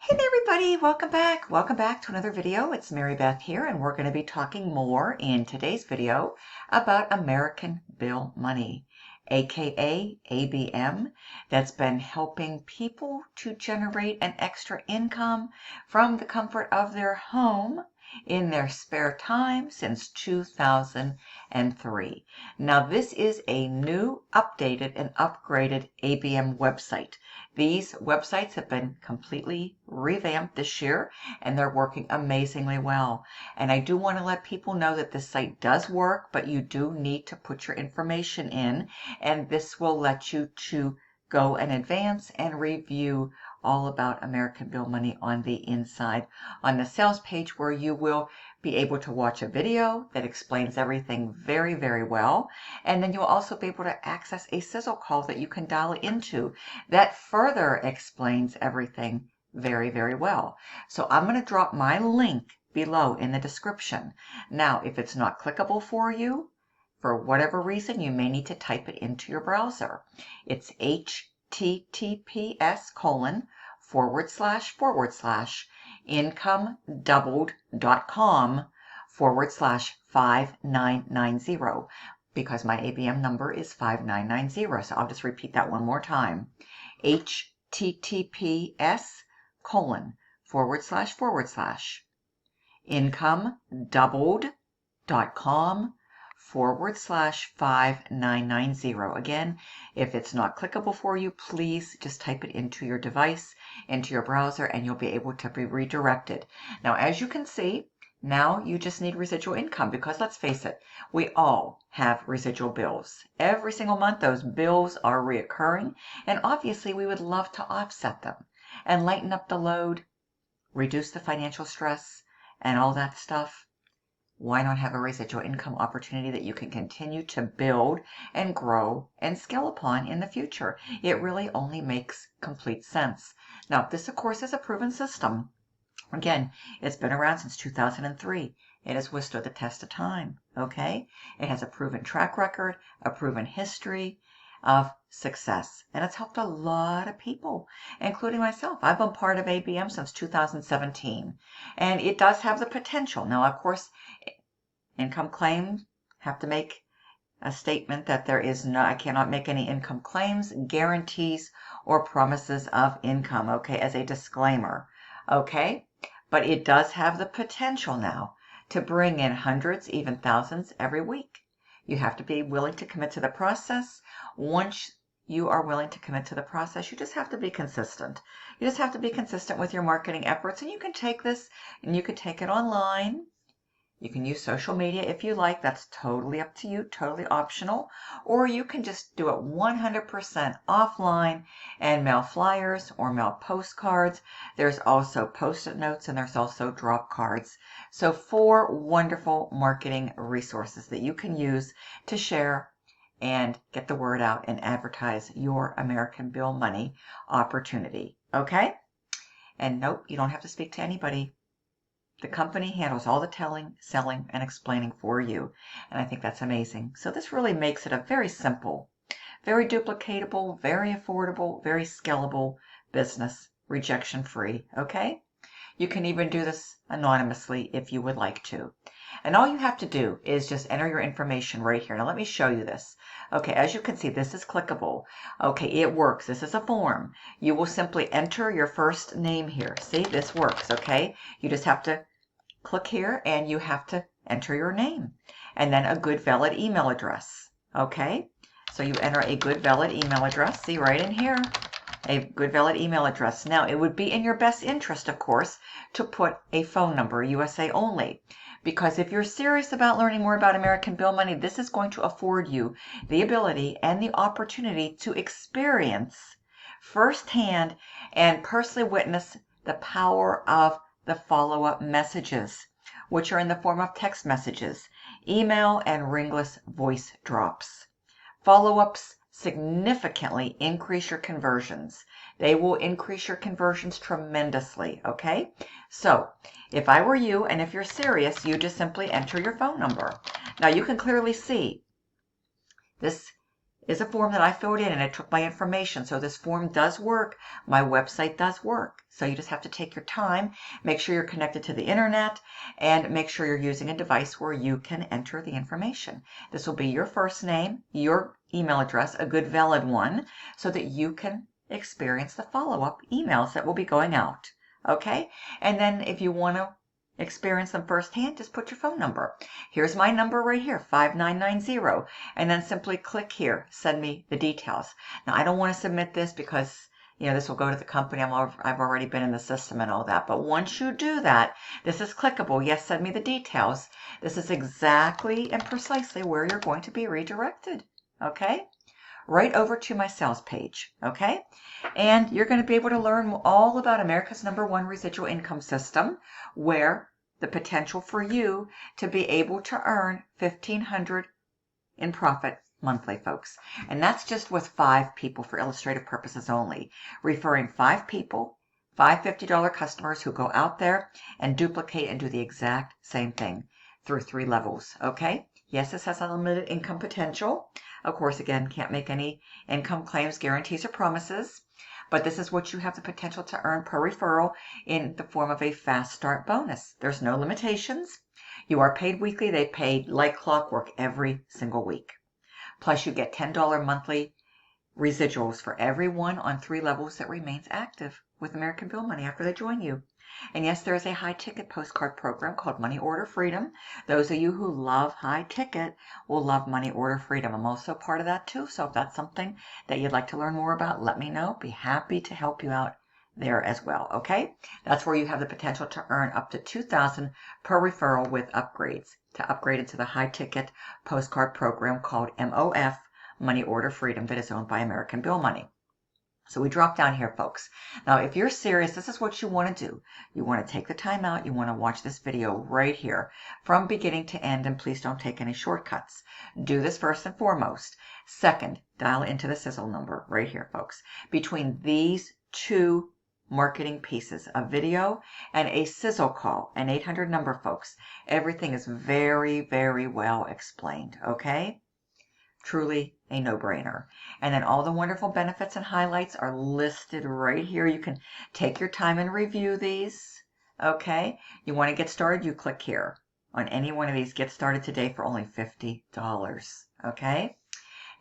Hey there, everybody. Welcome back. Welcome back to another video. It's Marybeth here, and we're going to be talking more in today's video about American Bill money, aka ABM, that's been helping people to generate an extra income from the comfort of their home in their spare time since 2003. Now, this is a new, updated, and upgraded ABM website. These websites have been completely revamped this year, and they're working amazingly well. And I do want to let people know that this site does work, but you do need to put your information in, and this will let you to go in advance and review all about American Bill money on the inside on the sales page, where you will be able to watch a video that explains everything very, very well. And then you'll also be able to access a sizzle call that you can dial into that further explains everything very, very well. So I'm going to drop my link below in the description. Now, if it's not clickable for you, for whatever reason, you may need to type it into your browser. It's https://incomedoubled.com/5990, because my ABM number is 5990. So I'll just repeat that one more time. https://incomedoubled.com/5990. Again, if it's not clickable for you, please just type it into your device, into your browser, and you'll be able to be redirected. Now, as you can see, now you just need residual income, because let's face it, we all have residual bills. Every single month, those bills are reoccurring, and obviously we would love to offset them and lighten up the load, reduce the financial stress, and all that stuff. Why not have a residual income opportunity that you can continue to build and grow and scale upon in the future? It really only makes complete sense. Now, this, of course, is a proven system. Again, it's been around since 2003. It has withstood the test of time, okay? It has a proven track record, a proven history of success, and it's helped a lot of people, including myself. I've been part of ABM since 2017, and it does have the potential. Now, of course, income claims have to make a statement that I cannot make any income claims, guarantees, or promises of income, okay, as a disclaimer, okay? But it does have the potential now to bring in hundreds, even thousands every week. You have to be willing to commit to the process. Once you are willing to commit to the process, you just have to be consistent. You just have to be consistent with your marketing efforts, and you can take this and you can take it online. You can use social media if you like. That's totally up to you, totally optional. Or you can just do it 100% offline and mail flyers or mail postcards. There's also Post-it notes, and there's also drop cards. So 4 wonderful marketing resources that you can use to share and get the word out and advertise your American Bill money opportunity. Okay? And nope, you don't have to speak to anybody. The company handles all the telling, selling, and explaining for you. And I think that's amazing. So this really makes it a very simple, very duplicatable, very affordable, very scalable business, rejection-free, okay? You can even do this anonymously if you would like to. And all you have to do is just enter your information right here. Now let me show you this. Okay, as you can see, this is clickable. Okay, it works. This is a form. You will simply enter your first name here. See, this works, okay? You just have to click here and you have to enter your name. And then a good valid email address, okay? So you enter a good valid email address. See right in here. A good valid email address. Now, it would be in your best interest, of course, to put a phone number, USA only, because if you're serious about learning more about American Bill money, this is going to afford you the ability and the opportunity to experience firsthand and personally witness the power of the follow-up messages, which are in the form of text messages, email, and ringless voice drops. Follow-ups significantly increase your conversions. They will increase your conversions tremendously, okay? So if I were you, and if you're serious, you just simply enter your phone number. Now you can clearly see this is a form that I filled in and it took my information. So this form does work. My website does work. So you just have to take your time, make sure you're connected to the internet, and make sure you're using a device where you can enter the information. This will be your first name, your email address, a good valid one, so that you can experience the follow-up emails that will be going out. Okay? And then if you want to experience them firsthand, just put your phone number. Here's my number right here, 5990, and then simply click here, send me the details. Now, I don't want to submit this because, this will go to the company. I've already been in the system and all that. But once you do that, this is clickable. Yes, send me the details. This is exactly and precisely where you're going to be redirected. Okay? Right over to my sales page. Okay? And you're going to be able to learn all about America's #1 residual income system, where the potential for you to be able to earn $1,500 in profit monthly, folks. And that's just with 5 people for illustrative purposes only. Referring 5 people, 5 $50 customers who go out there and duplicate and do the exact same thing through 3 levels. Okay? Yes, this has unlimited income potential. Of course, again, can't make any income claims, guarantees, or promises. But this is what you have the potential to earn per referral in the form of a fast start bonus. There's no limitations. You are paid weekly. They pay like clockwork every single week. Plus, you get $10 monthly residuals for every one on 3 levels that remains active with American Bill Money after they join you. And yes, there is a high-ticket postcard program called Money Order Freedom. Those of you who love high-ticket will love Money Order Freedom. I'm also part of that too, so if that's something that you'd like to learn more about, let me know. Be happy to help you out there as well, okay? That's where you have the potential to earn up to $2,000 per referral with upgrades, to upgrade into the high-ticket postcard program called MOF, Money Order Freedom, that is owned by American Bill Money. So we drop down here, folks. Now, if you're serious, this is what you want to do. You want to take the time out. You want to watch this video right here from beginning to end, and please don't take any shortcuts. Do this first and foremost. Second, dial into the sizzle number right here, folks. Between these 2 marketing pieces, a video and a sizzle call, an 800 number, folks, everything is very, very well explained, okay? Truly a no-brainer. And then all the wonderful benefits and highlights are listed right here. You can take your time and review these. Okay? You want to get started, you click here. On any one of these, get started today for only $50. Okay?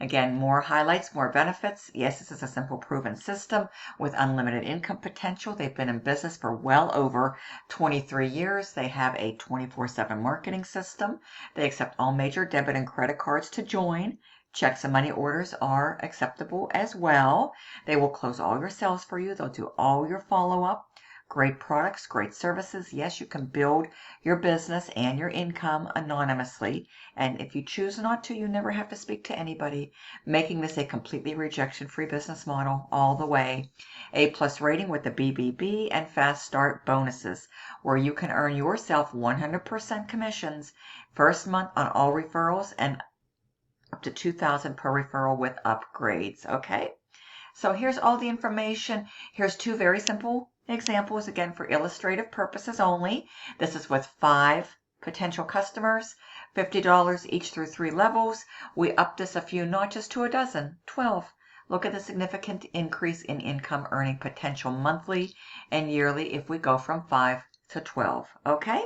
Again, more highlights, more benefits. Yes, this is a simple, proven system with unlimited income potential. They've been in business for well over 23 years. They have a 24/7 marketing system. They accept all major debit and credit cards to join. Checks and money orders are acceptable as well. They will close all your sales for you. They'll do all your follow-up. Great products, great services. Yes, you can build your business and your income anonymously. And if you choose not to, you never have to speak to anybody, making this a completely rejection-free business model all the way. A+ rating with the BBB and Fast Start bonuses, where you can earn yourself 100% commissions first month on all referrals and up to $2,000 per referral with upgrades. Okay? So here's all the information. Here's 2 very simple examples, again, for illustrative purposes only. This is with 5 potential customers, $50 each through 3 levels. We upped this a few notches to a dozen, 12. Look at the significant increase in income earning potential monthly and yearly if we go from 5 to 12. Okay?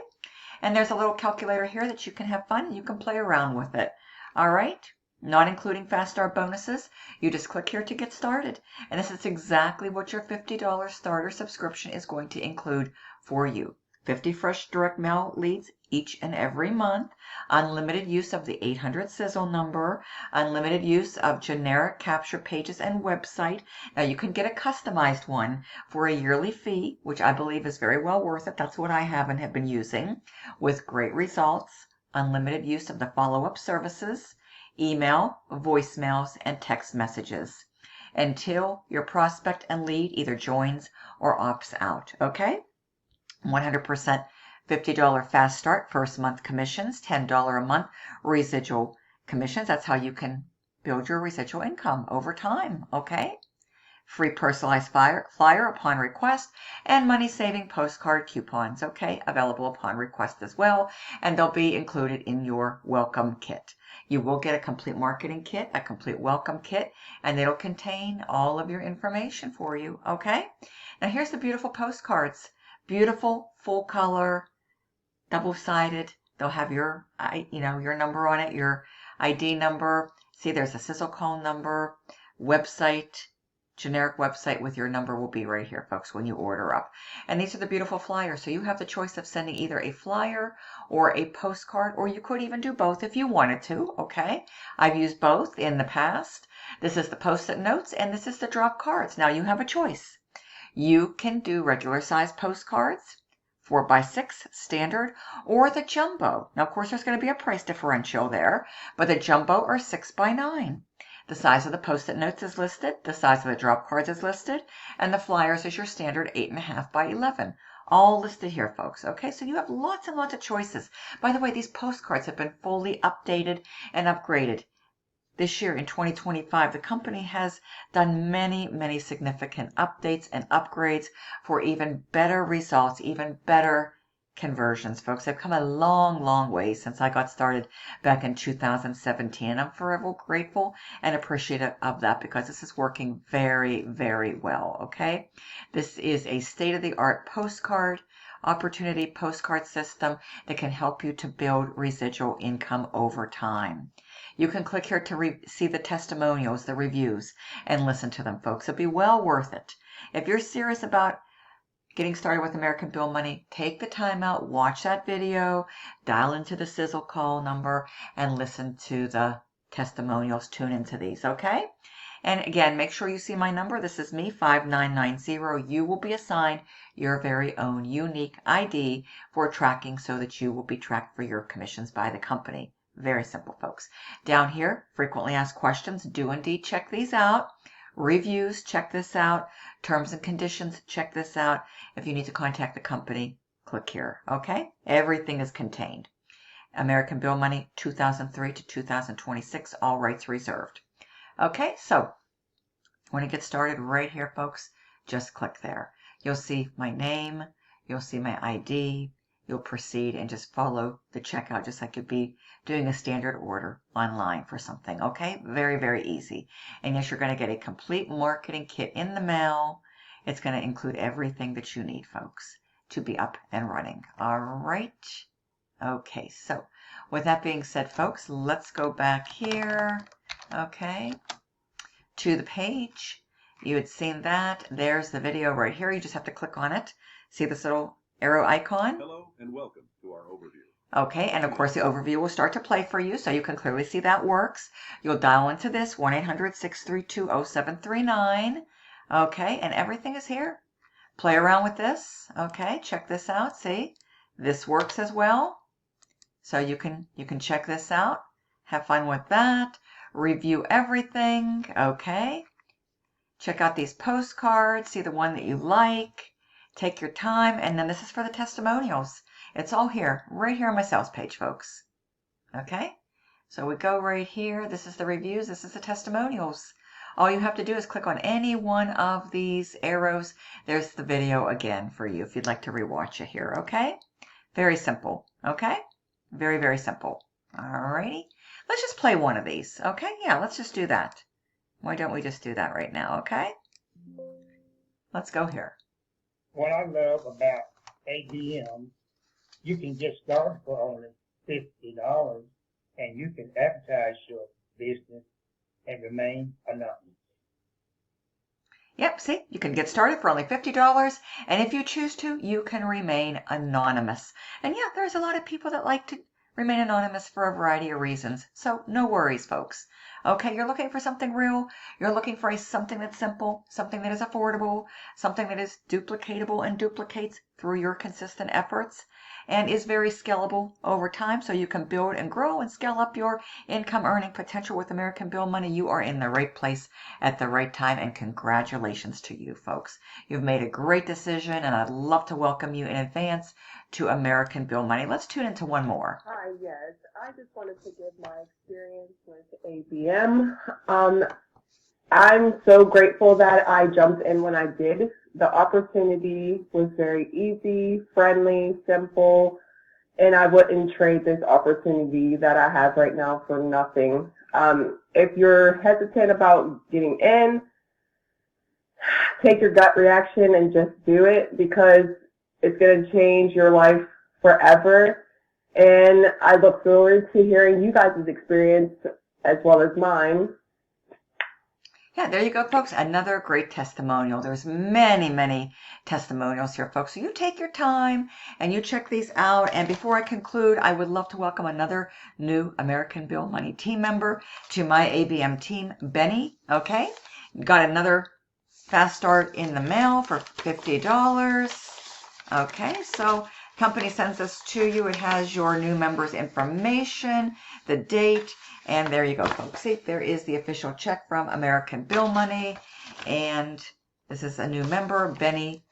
And there's a little calculator here that you can have fun. You can play around with it. All right? Not including Fast Start bonuses. You just click here to get started. And this is exactly what your $50 starter subscription is going to include for you. 50 fresh direct mail leads each and every month, unlimited use of the 800 sizzle number, unlimited use of generic capture pages and website. Now you can get a customized one for a yearly fee, which I believe is very well worth it. That's what I have and have been using, with great results. Unlimited use of the follow-up services, email, voicemails, and text messages until your prospect and lead either joins or opts out. Okay? 100% $50 Fast Start first month commissions, $10 a month residual commissions. That's how you can build your residual income over time. Okay? free personalized flyer upon request, and money-saving postcard coupons, okay, available upon request as well, and they'll be included in your welcome kit. You will get a complete marketing kit, a complete welcome kit, and it'll contain all of your information for you, okay? Now here's the beautiful postcards. Beautiful, full color, double-sided. They'll have your, your number on it, your ID number. See, there's a sizzle call number, website, generic website with your number will be right here, folks, when you order up. And these are the beautiful flyers. So you have the choice of sending either a flyer or a postcard, or you could even do both if you wanted to, okay? I've used both in the past. This is the Post-it notes, and this is the drop cards. Now you have a choice. You can do regular size postcards, 4x6 standard, or the jumbo. Now, of course, there's going to be a price differential there, but the jumbo are 6x9. The size of the Post-it notes is listed, the size of the drop cards is listed, and the flyers is your standard 8.5x11. All listed here, folks. Okay, so you have lots and lots of choices. By the way, these postcards have been fully updated and upgraded. This year in 2025, the company has done many, many significant updates and upgrades for even better results, even better conversions, folks. They've come a long, long way since I got started back in 2017. I'm forever grateful and appreciative of that because this is working very, very well, okay? This is a state-of-the-art postcard opportunity postcard system that can help you to build residual income over time. You can click here to see the testimonials, the reviews, and listen to them, folks. It'll be well worth it. If you're serious about getting started with American Bill Money, take the time out, watch that video, dial into the sizzle call number, and listen to the testimonials. Tune into these, okay? And again, make sure you see my number. This is me, 5990. You will be assigned your very own unique ID for tracking so that you will be tracked for your commissions by the company. Very simple, folks. Down here, frequently asked questions. Do indeed check these out. Reviews, check this out. Terms and conditions, check this out. If you need to contact the company, click here, okay? Everything is contained. American Bill Money, 2003 to 2026, all rights reserved. Okay, so when it gets started right here, folks, just click there. You'll see my name, you'll see my ID, you'll proceed and just follow the checkout just like you'd be doing a standard order online for something, okay? Very, very easy. And yes, you're going to get a complete marketing kit in the mail. It's going to include everything that you need, folks, to be up and running. All right? Okay, so with that being said, folks, let's go back here, okay, to the page. You had seen that. There's the video right here. You just have to click on it. See this little arrow icon? Hello and welcome to our overview. Okay, and of course the overview will start to play for you so you can clearly see that works. You'll dial into this 1-800-632-0739. Okay, and everything is here. Play around with this. Okay, check this out. See, this works as well. So you can check this out. Have fun with that. Review everything. Okay. Check out these postcards. See the one that you like. Take your time. And then this is for the testimonials. It's all here, right here on my sales page, folks. Okay. So we go right here. This is the reviews. This is the testimonials. All you have to do is click on any one of these arrows. There's the video again for you if you'd like to rewatch it here. Okay. Very simple. Okay. Very, very simple. Alrighty. Let's just play one of these. Okay. Yeah, let's just do that. Why don't we just do that right now? Okay. Let's go here. What I love about ABM, you can get started for only $50 and you can advertise your business and remain anonymous. Yep, see, you can get started for only $50, and if you choose to, you can remain anonymous. And yeah, there's a lot of people that like to remain anonymous for a variety of reasons, so no worries, folks. Okay, you're looking for something real, you're looking for something that's simple, something that is affordable, something that is duplicatable and duplicates through your consistent efforts, and is very scalable over time so you can build and grow and scale up your income earning potential with American Bill Money. You are in the right place at the right time, and congratulations to you, folks. You've made a great decision, and I'd love to welcome you in advance to American Bill Money. Let's tune into one more. Hi, yes. I just wanted to give my experience with ABM. I'm so grateful that I jumped in when I did. The opportunity was very easy, friendly, simple, and I wouldn't trade this opportunity that I have right now for nothing. If you're hesitant about getting in, take your gut reaction and just do it, because it's going to change your life forever. And I look forward to hearing you guys' experience as well as mine. Yeah, there you go, folks. Another great testimonial. There's many, many testimonials here, folks. So you take your time and you check these out. And before I conclude, I would love to welcome another new American Bill Money team member to my ABM team, Benny. Okay, got another fast start in the mail for $50. Okay, so company sends this to you. It has your new member's information, the date, and there you go, folks. See, there is the official check from American Bill Money, and this is a new member, Benny.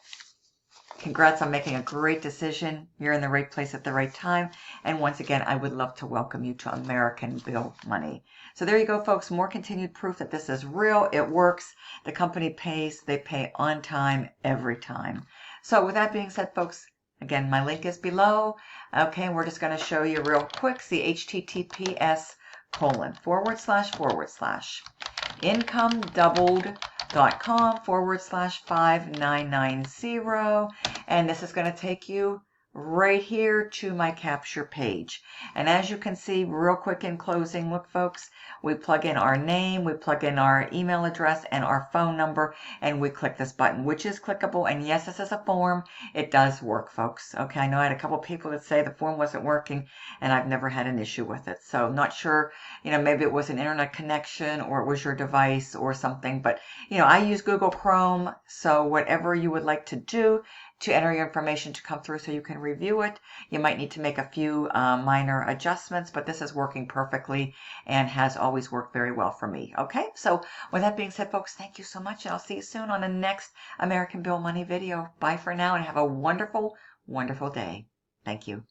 Congrats on making a great decision. You're in the right place at the right time. And once again, I would love to welcome you to American Bill Money. So there you go, folks. More continued proof that this is real. It works. The company pays. They pay on time every time. So with that being said, folks, again, my link is below. Okay, we're just going to show you real quick the https://incomedoubled.com/5990, and this is going to take you right here to my capture page. And as you can see, real quick in closing, look, folks, we plug in our name, we plug in our email address and our phone number, and we click this button, which is clickable. And yes, this is a form. It does work, folks. Okay, I know I had a couple people that say the form wasn't working, and I've never had an issue with it. So not sure, maybe it was an internet connection or it was your device or something. But, I use Google Chrome, so whatever you would like to do to enter your information to come through so you can review it, you might need to make a few minor adjustments, but this is working perfectly and has always worked very well for me. Okay, so with that being said, folks, thank you so much, and I'll see you soon on the next American Bill Money video. Bye for now, and have a wonderful, wonderful day. Thank you.